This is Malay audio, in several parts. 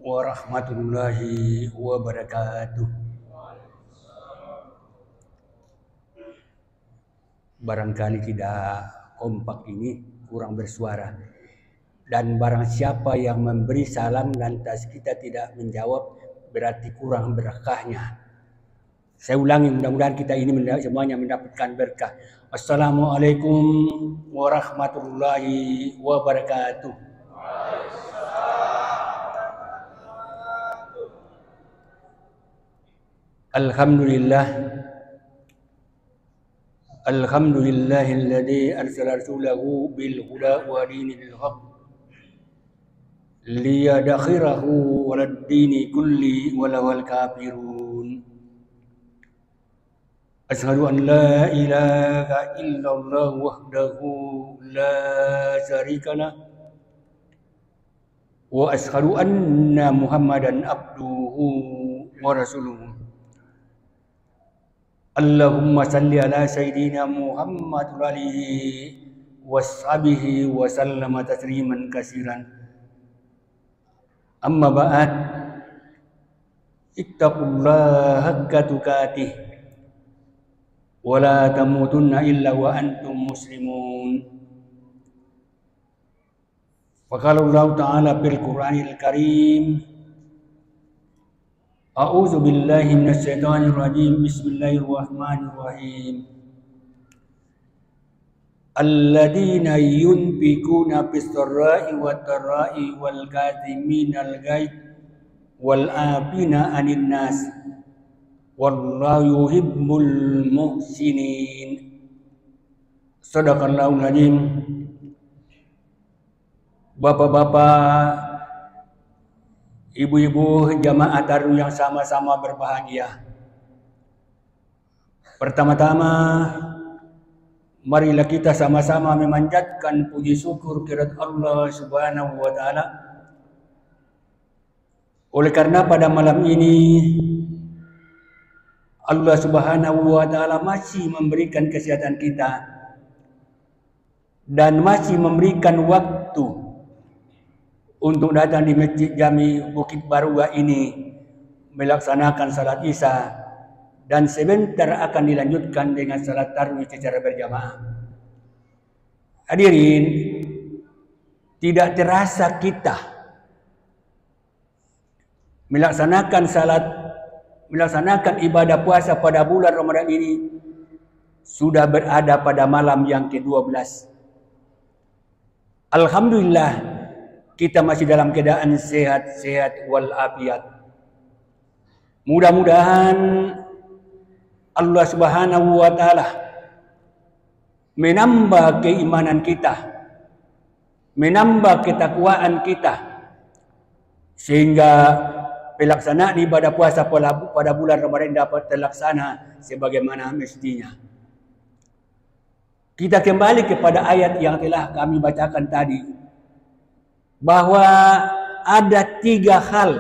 warahmatullahi wabarakatuh. Barangkali tidak kompak ini, kurang bersuara. Dan barang siapa yang memberi salam lantas kita tidak menjawab, berarti kurang berkahnya. Saya ulangi, mudah-mudahan kita ini semuanya mendapatkan berkah. Assalamualaikum warahmatullahi wabarakatuh. Alhamdulillah. Alhamdulillahilladzi arsala rasulahu bil huda wa dinil haqq liyadkhirahu walad dini kulli walawal kafirun. Asyhadu an la ilaha illallah wahdahu la syarikalah wa asyhadu anna Muhammadan abduhu wa rasuluhu. Allahumma salli ala sayyidina Muhammad wa alihi washabihi wa sallama tasliman katsiran. Amma ba'd. Ittaqullaha haqqa tuqatih wa la tamutunna illa wa antum muslimun. Wa qala Allah ta'ala bil Qur'anil Karim, A'udzu billahi minasyaitonir rajim. Bismillahirrahmanirrahim. Alladzina yunfikuna fis-sarra'i wat-dharra'i wal kadhiminal ghaidh wal 'afina 'anil nas wallahu yuhibbul muhsinin. Shadaqallahul azim. Bapak-bapak, ibu-ibu jamaah taru yang sama-sama berbahagia. Pertama-tama, marilah kita sama-sama memanjatkan puji syukur kehadirat Allah Subhanahu wa taala. Oleh karena pada malam ini Allah Subhanahu wa taala masih memberikan kesehatan kita dan masih memberikan waktu untuk datang di Masjid Jami Bukit Barua ini melaksanakan salat Isya, dan sebentar akan dilanjutkan dengan salat tarawih secara berjamaah. Hadirin, tidak terasa kita melaksanakan ibadah puasa pada bulan Ramadan ini sudah berada pada malam yang ke-12. Alhamdulillah, kita masih dalam keadaan sehat-sehat walafiat. Mudah-mudahan Allah Subhanahu wa taala menambah keimanan kita, menambah ketakwaan kita, sehingga pelaksanaan ibadah puasa pada bulan Ramadan dapat terlaksana sebagaimana mestinya. Kita kembali kepada ayat yang telah kami bacakan tadi, bahwa ada 3 hal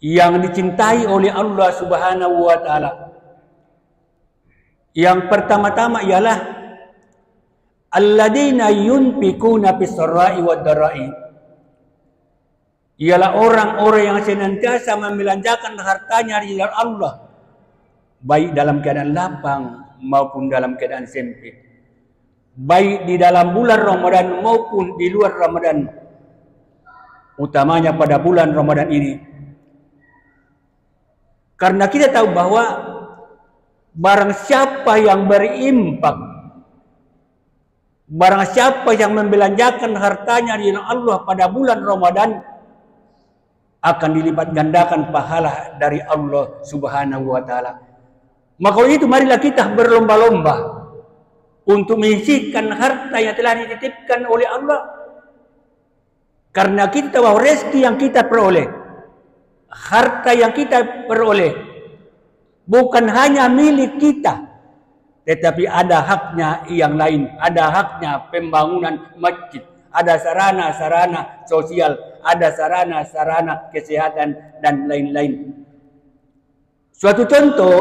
yang dicintai oleh Allah Subhanahu wa taala. Yang pertama-tama ialah alladzina yunfikuna fis-sarra'i wad-dharra'i. Ialah orang-orang yang senantiasa membelanjakan hartanya di jalan Allah, baik dalam keadaan lapang maupun dalam keadaan sempit, baik di dalam bulan Ramadan maupun di luar Ramadan, utamanya pada bulan Ramadan ini. Karena kita tahu bahwa barang siapa yang berimpak, barang siapa yang membelanjakan hartanya di jalan Allah pada bulan Ramadan, akan dilipat gandakan pahala dari Allah Subhanahu wa taala. Maka itu marilah kita berlomba-lomba untuk menyisihkan harta yang telah dititipkan oleh Allah. Karena kita tahu rezeki yang kita peroleh, harta yang kita peroleh, bukan hanya milik kita, tetapi ada haknya yang lain. Ada haknya pembangunan masjid, ada sarana-sarana sosial, ada sarana-sarana kesehatan, dan lain-lain. Suatu contoh,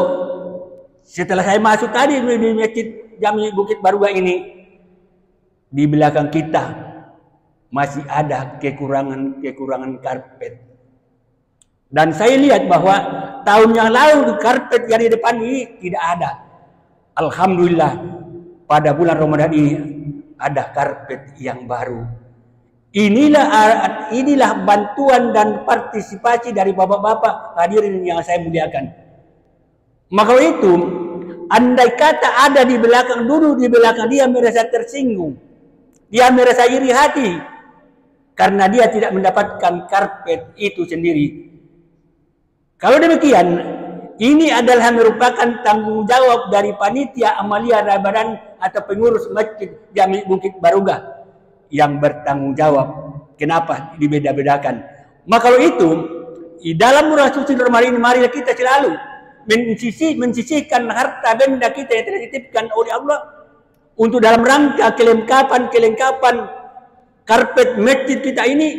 setelah saya masuk tadi di Masjid Jami Bukit Barua ini, di belakang kita masih ada kekurangan karpet. Dan saya lihat bahwa tahun yang lalu karpet yang di depan ini tidak ada. Alhamdulillah pada bulan Ramadan ini ada karpet yang baru. Inilah bantuan dan partisipasi dari bapak-bapak hadirin yang saya muliakan. Maka itu, andai kata ada di belakang, duduk di belakang, dia merasa tersinggung, dia merasa iri hati karena dia tidak mendapatkan karpet itu sendiri. Kalau demikian, ini adalah merupakan tanggung jawab dari panitia amalia Ramadan atau pengurus Masjid Jami Bukit Barugah yang bertanggung jawab. Kenapa dibeda-bedakan? Maka kalau itu, di dalam bulan suci Ramadan ini, mari kita selalu mensisihkan harta benda kita yang telah dititipkan oleh Allah untuk dalam rangka kelengkapan karpet masjid kita ini,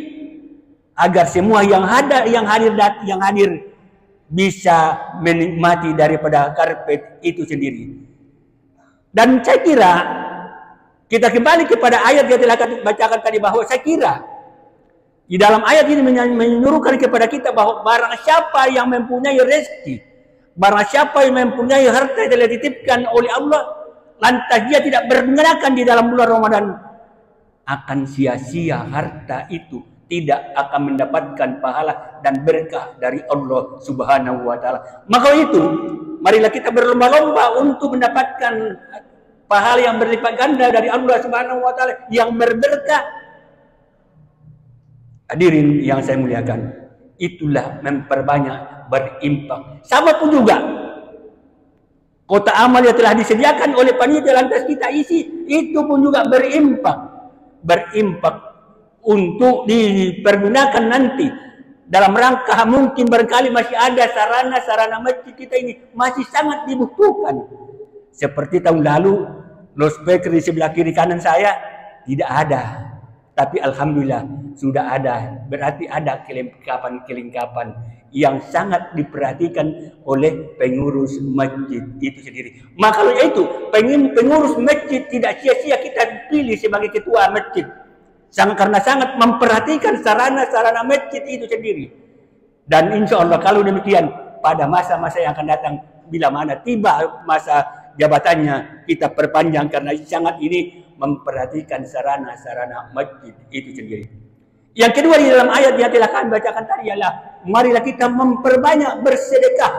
agar semua yang hadir bisa menikmati daripada karpet itu sendiri. Dan saya kira kita kembali kepada ayat yang telah kita bacakan tadi, bahwa saya kira di dalam ayat ini menyuruhkan kepada kita bahwa barang siapa yang mempunyai rezeki, barang siapa yang mempunyai harta yang telah dititipkan oleh Allah, lantas dia tidak bergunakan di dalam bulan Ramadan, akan sia-sia harta itu, tidak akan mendapatkan pahala dan berkah dari Allah Subhanahu wa taala. Maka itu, marilah kita berlomba-lomba untuk mendapatkan pahala yang berlipat ganda dari Allah Subhanahu wa taala yang berberkah. Hadirin yang saya muliakan, itulah memperbanyak berinfak. Sama pun juga kota amal yang telah disediakan oleh panitia lantas kita isi, itu pun juga berinfak untuk dipergunakan nanti dalam rangka mungkin barangkali masih ada sarana masjid kita ini masih sangat dibutuhkan. Seperti tahun lalu, loudspeaker di sebelah kiri kanan saya tidak ada, tapi alhamdulillah sudah ada. Berarti ada kelengkapan yang sangat diperhatikan oleh pengurus masjid itu sendiri. Maka kalau itu pengurus masjid tidak sia-sia kita pilih sebagai ketua masjid, karena sangat memperhatikan sarana masjid itu sendiri. Dan insya Allah kalau demikian, pada masa-masa yang akan datang, bila mana tiba masa jabatannya, kita perpanjang karena sangat ini memperhatikan sarana masjid itu sendiri. Yang kedua di dalam ayat yang telah kami bacakan tadi ialah, marilah kita memperbanyak bersedekah.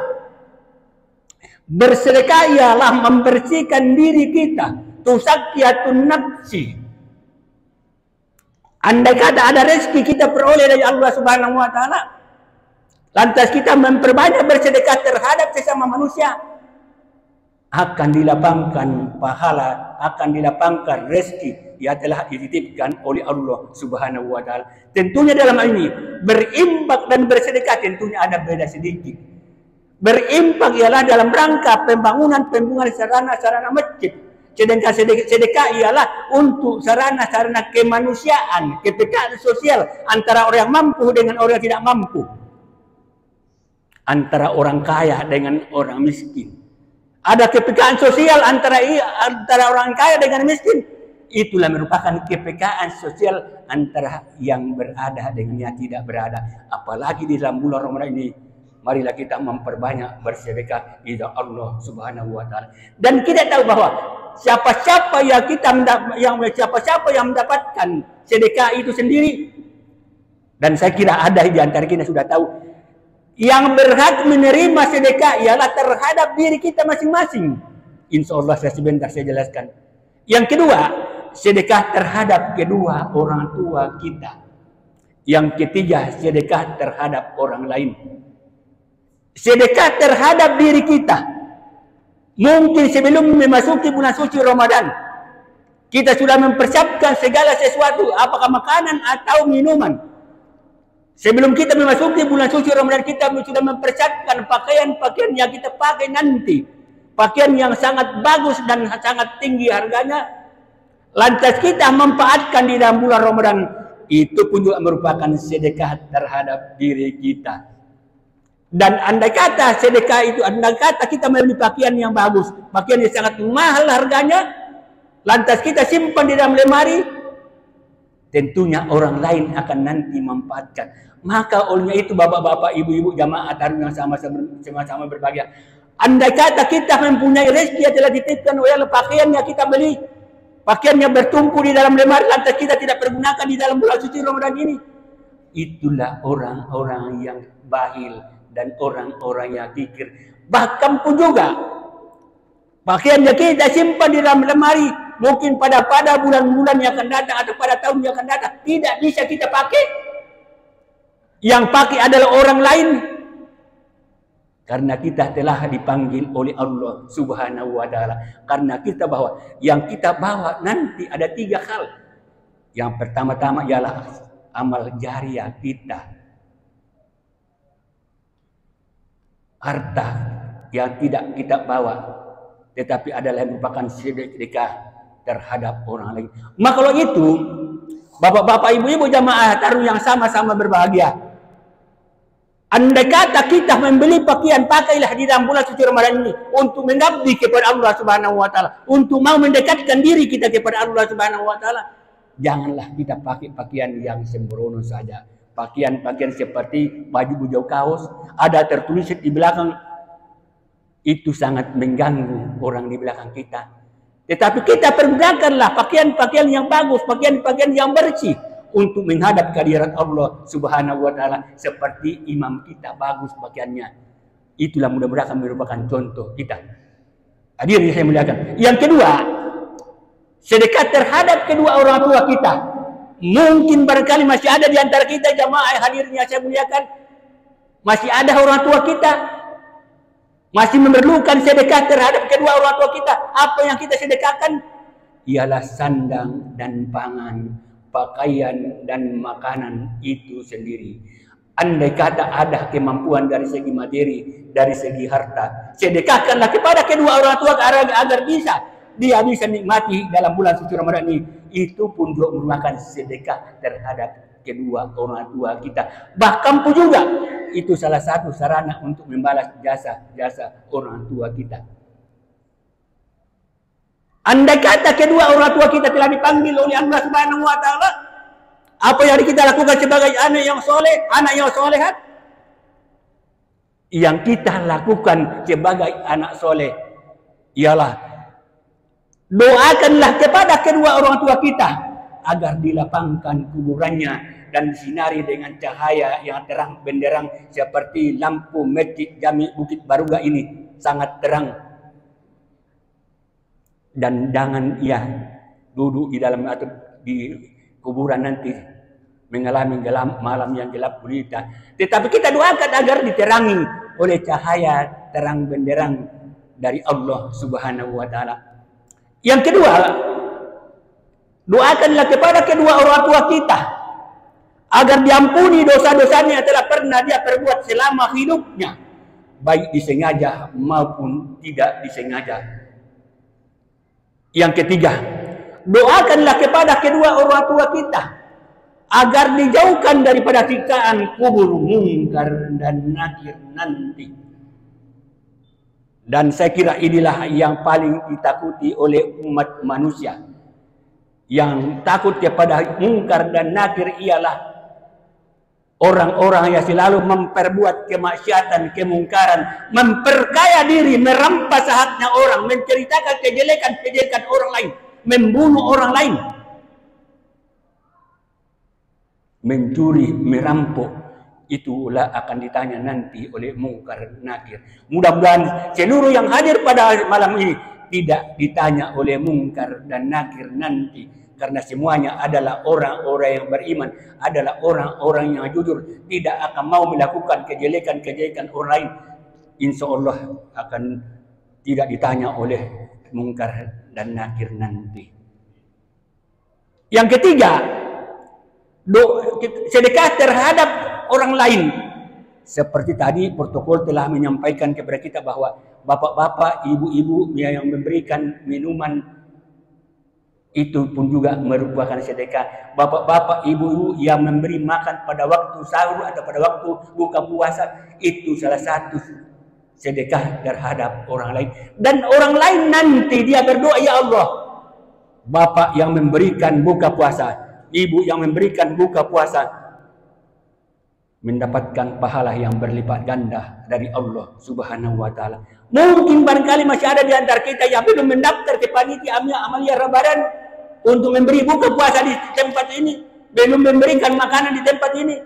Bersedekah ialah membersihkan diri kita, tuzakkiyatun nafsi. Andai kata ada rezeki kita peroleh dari Allah Subhanahu wa taala, lantas kita memperbanyak bersedekah terhadap sesama manusia, akan dilapangkan pahala, akan dilapangkan rezeki yang telah dititipkan oleh Allah Subhanahu wa taala. Tentunya dalam hal ini berinfak dan bersedekah tentunya ada beda sedikit. Berinfak ialah dalam rangka pembangunan sarana masjid. Sedangkan sedekah ialah untuk sarana kemanusiaan, kepekaan sosial antara orang yang mampu dengan orang yang tidak mampu, antara orang kaya dengan orang miskin. Ada kepekaan sosial antara orang kaya dengan miskin. Itulah merupakan kepekaan sosial antara yang berada dengan yang tidak berada. Apalagi di dalam bulan Ramadan ini, marilah kita memperbanyak bersedekah di dalam Allah Subhanahu wa taala. Dan kita tahu bahwa siapa-siapa yang mendapatkan sedekah itu sendiri, dan saya kira ada di antara kita sudah tahu, yang berhak menerima sedekah ialah terhadap diri kita masing-masing. Insya Allah sebentar saya jelaskan. Yang kedua, sedekah terhadap kedua orang tua kita. Yang ketiga, sedekah terhadap orang lain. Sedekah terhadap diri kita. Mungkin sebelum memasuki bulan suci Ramadan, kita sudah mempersiapkan segala sesuatu, apakah makanan atau minuman. Sebelum kita memasuki bulan suci Ramadan, kita sudah mempersiapkan pakaian-pakaian yang kita pakai nanti. Pakaian yang sangat bagus dan sangat tinggi harganya. Lantas kita memanfaatkan di dalam bulan Ramadan, itu pun juga merupakan sedekah terhadap diri kita. Dan andai kata sedekah itu, andai kata kita membeli pakaian yang bagus, pakaian yang sangat mahal harganya, lantas kita simpan di dalam lemari, tentunya orang lain akan nanti memanfaatkan. Maka olehnya itu bapak-bapak, ibu-ibu, jamaah taruh yang sama-sama berbahagia. Andai kata kita mempunyai rezeki yang telah dititipkan oleh Allah, pakaiannya kita beli, pakaiannya bertumpu di dalam lemari, lantas kita tidak pergunakan di dalam bulan suci Ramadan ini. Itulah orang-orang yang bahil dan orang-orang yang kikir. Bahkan pun juga pakaiannya kita simpan di dalam lemari, mungkin pada bulan-bulan yang akan datang atau pada tahun yang akan datang tidak bisa kita pakai. Yang pakai adalah orang lain. Karena kita telah dipanggil oleh Allah Subhanahu wa ta'ala. Karena kita bahwa yang kita bawa nanti ada 3 hal. Yang pertama-tama ialah amal jariah kita. Harta yang tidak kita bawa, tetapi adalah yang merupakan sedekah terhadap orang lain. Maka kalau itu, bapak-bapak, ibu-ibu, jamaah taruh yang sama-sama berbahagia. Andai kata kita membeli pakaian, pakailah di dalam bulan suci Ramadan ini untuk mengabdi kepada Allah Subhanahu wa taala, untuk mau mendekatkan diri kita kepada Allah Subhanahu wa taala. Janganlah kita pakai pakaian yang sembrono saja. Pakaian-pakaian seperti baju bujau kaos, ada tertulis di belakang, itu sangat mengganggu orang di belakang kita. Tetapi kita pergunakanlah pakaian-pakaian yang bagus, pakaian-pakaian yang bersih, untuk menghadap kehadirat Allah Subhanahu wa taala, seperti imam kita bagus pakaiannya. Itulah mudah-mudahan merupakan contoh kita. Hadirin saya muliakan. Yang kedua, sedekah terhadap kedua orang tua kita. Mungkin barangkali masih ada di antara kita jamaah hadirin yang saya muliakan, masih ada orang tua kita masih memerlukan sedekah terhadap kedua orang tua kita. Apa yang kita sedekahkan ialah sandang dan pangan, pakaian dan makanan itu sendiri. Andai kata ada kemampuan dari segi materi, dari segi harta, sedekahkanlah kepada kedua orang tua agar bisa dia bisa nikmati dalam bulan suci Ramadan ini. Itu pun juga merupakan sedekah terhadap kedua orang tua kita. Bahkan pun juga itu salah satu sarana untuk membalas jasa-jasa orang tua kita. Andai kata kedua orang tua kita telah dipanggil oleh Allah Subhanahu wa taala, apa yang kita lakukan sebagai anak yang soleh, anak yang solehat? Yang kita lakukan sebagai anak soleh ialah doakanlah kepada kedua orang tua kita agar dilapangkan kuburannya dan disinari dengan cahaya yang terang benderang seperti lampu masjid Jami Bukit Baruga ini sangat terang. Dan jangan ia duduk di dalam atau di kuburan nanti mengalami malam yang gelap gulita. Tetapi kita doakan agar diterangi oleh cahaya terang benderang dari Allah Subhanahu wa taala. Yang kedua, doakanlah kepada kedua orang tua kita agar diampuni dosa-dosanya yang telah pernah dia perbuat selama hidupnya, baik disengaja maupun tidak disengaja. Yang ketiga, doakanlah kepada kedua orang tua kita agar dijauhkan daripada siksaan kubur, mungkar dan nakir nanti. Dan saya kira inilah yang paling ditakuti oleh umat manusia. Yang takut kepada mungkar dan nakir ialah orang-orang yang selalu memperbuat kemaksiatan, kemungkaran, memperkaya diri, merampas haknya orang, menceritakan kejelekan-kejelekan orang lain, membunuh orang lain, mencuri, merampok. Itulah akan ditanya nanti oleh mungkar nakir. Mudah-mudahan seluruh yang hadir pada malam ini tidak ditanya oleh mungkar dan nakir nanti. Karena semuanya adalah orang-orang yang beriman, adalah orang-orang yang jujur, tidak akan mau melakukan kejelekan-kejelekan orang lain. Insya Allah akan tidak ditanya oleh mungkar dan nakir nanti. Yang ketiga, sedekah terhadap orang lain. Seperti tadi protokol telah menyampaikan kepada kita bahwa bapak-bapak, ibu-ibu yang memberikan minuman itu pun juga merupakan sedekah. Bapak-bapak, ibu-ibu yang memberi makan pada waktu sahur atau pada waktu buka puasa, itu salah satu sedekah terhadap orang lain. Dan orang lain nanti dia berdoa, ya Allah, bapak yang memberikan buka puasa, ibu yang memberikan buka puasa mendapatkan pahala yang berlipat ganda dari Allah Subhanahu wa taala. Mungkin barangkali masih ada di antara kita yang belum mendaftar ke panitia amalia Ramadan untuk memberi buka puasa di tempat ini, belum memberikan makanan di tempat ini.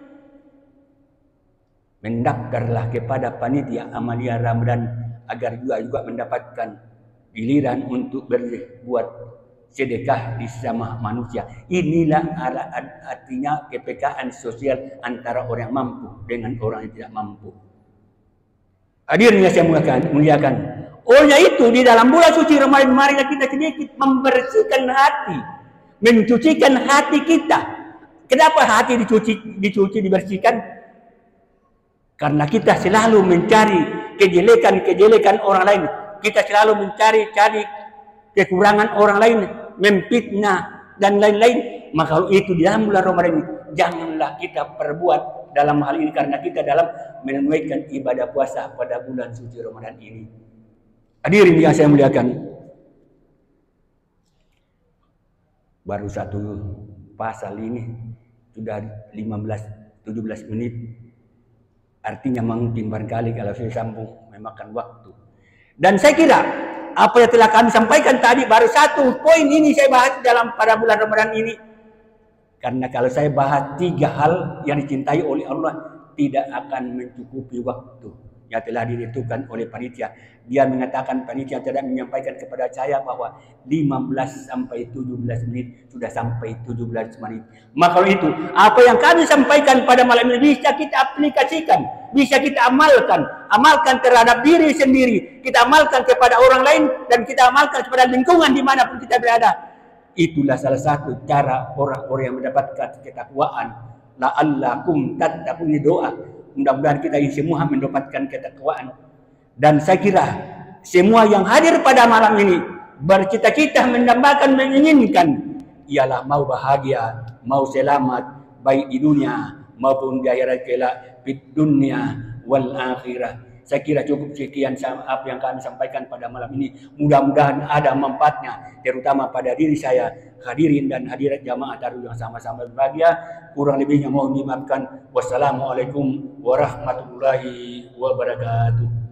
Mendaftarlah kepada panitia amalia Ramadan agar juga mendapatkan giliran untuk berbuat sedekah di sesama manusia. Inilah artinya kepekaan sosial antara orang mampu dengan orang yang tidak mampu. Hadirin yang saya muliakan. Oleh itu di dalam bulan suci Ramadan marilah kita sedikit membersihkan hati, mencucikan hati kita. Kenapa hati dicuci dibersihkan? Karena kita selalu mencari kejelekan orang lain. Kita selalu mencari kekurangan orang lain, memfitnah dan lain-lain. Maka kalau itu di dalam bulan Ramadan ini, janganlah kita perbuat dalam hal ini karena kita dalam menunaikan ibadah puasa pada bulan suci Ramadan ini. Hadirin yang saya muliakan. Baru satu pasal ini sudah 15-17 menit. Artinya mungkin barangkali kalau saya sambung memakan waktu. Dan saya kira apa yang telah kami sampaikan tadi baru satu poin ini saya bahas dalam pada bulan Ramadan ini. Karena kalau saya bahas 3 hal yang dicintai oleh Allah tidak akan mencukupi waktu yang telah ditentukan oleh panitia. Dia mengatakan panitia tidak menyampaikan kepada saya bahwa 15 sampai 17 menit sudah sampai 17 menit. Maka kalau itu apa yang kami sampaikan pada malam ini bisa kita aplikasikan, bisa kita amalkan terhadap diri sendiri, kita amalkan kepada orang lain dan kita amalkan kepada lingkungan dimanapun kita berada. Itulah salah satu cara orang-orang yang mendapatkan ketakwaan. La'allakum tattaqun, doa. Mudah-mudahan kita ini semua mendapatkan ketakwaan. Dan saya kira semua yang hadir pada malam ini bercita-cita mendambakan, menginginkan ialah mau bahagia, mau selamat baik di dunia maupun di akhirat kelak, di dunia wal akhirah. Saya kira cukup sekian apa yang kami sampaikan pada malam ini. Mudah-mudahan ada manfaatnya, terutama pada diri saya, hadirin dan hadirat jamaah taruh yang sama-sama berbahagia. Kurang lebihnya mohon dimaafkan. Wassalamualaikum warahmatullahi wabarakatuh.